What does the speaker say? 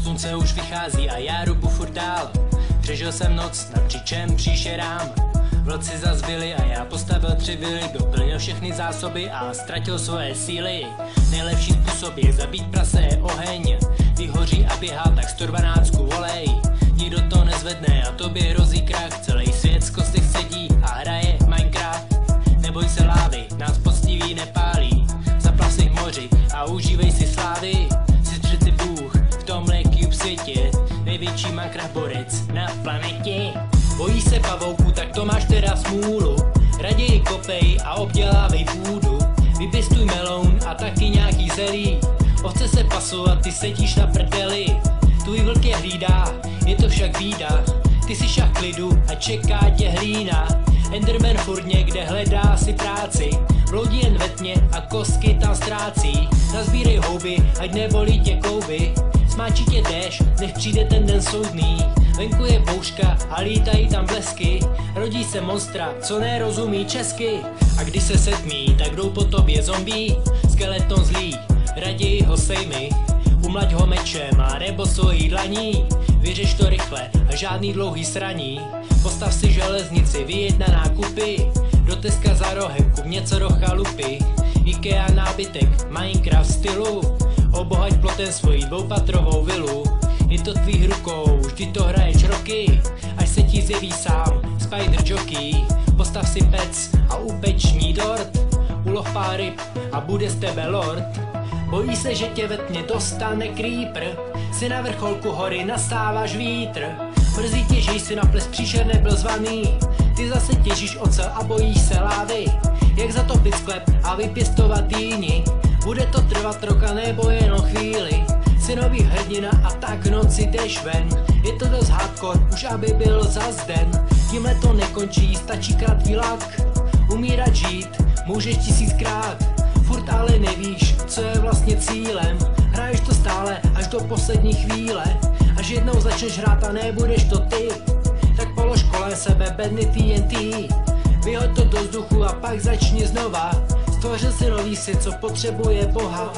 Slunce už vychází a já rubu furt dál. Přežil jsem noc nad křičem příšerám. Vlci zas byli a já postavil 3 vily. Doplnil všechny zásoby a ztratil svoje síly. Nejlepší způsob je zabít prase je oheň. Vyhoří a běhá tak 112 volej. Nikdo to nezvedne a tobě hrozí krach. Celý svět z kostech sedí a hraje Minecraft. Neboj se lávy, nás poctiví nepálí. Zaplav si v moři a užívej si slávy. Jsi přeci Bůh v tomhle cube světě. Největší Minecraft borec na planetě. Bojí se pavouku, tak to máš teda smůlu. Raději kopej a obdělávej půdu. Vypěstuj meloun a taky nějaký zelí. Ovce se pasou a ty sedíš na prdeli. Tvůj vlk je hlídá, je to však bída. Ty si šach klidu a čeká tě hlína. Enderman furt někde hledá si práci. Bloudí jen ve tmě a kostky tam ztrácí. Nazbírej houby, ať nebolí tě kouby. Smáčí tě déšť, než přijde ten den soudný. Venku je bouřka a lítají tam blesky. Rodí se monstra, co nerozumí česky. A když se setmí, tak jdou po tobě zombí. Skeleton zlý, raději ho sejmi. Umlaď ho mečem a nebo svojí dlaní. Vyřeš to rychle a žádný dlouhý sraní. Postav si železnici, vyjeď na nákupy. Do Teska za rohem, kup něco do chalupy. Ikea nábytek, Minecraft stylu. Obohať plotem svojí dvoupatrovou vilu. Je to tvých rukou, vždy to hraješ roky. Až se ti zjeví sám Spider Jockey. Postav si pec a upeční dort. Ulov pár ryb a bude z tebe lord. Bojí se, že tě ve tmě dostane creeper. Si na vrcholku hory, nastáváš vítr. Mrzí tě, že jsi na ples příšer nebyl zvaný. Ty zase těžíš ocel a bojíš se lávy. Jak zatopit sklep a vypěstovat jíni. Bude to trvat roka nebo jenom chvíli. Synový hrdina a tak noci jdeš ven. Je to dost hardcore, už aby byl zas den. Tímhle to nekončí, stačí krátký lak. Umírat žít, můžeš 1000krát. Furt ale nevíš, co je vlastně cílem. Hraješ to stále až do poslední chvíle. Až jednou začneš hrát a nebudeš to ty. Tak polož kolem sebe bedny TNT. Vyhoď to do vzduchu a pak začni znova. Stvořil si nový svět, co potřebuje Boha.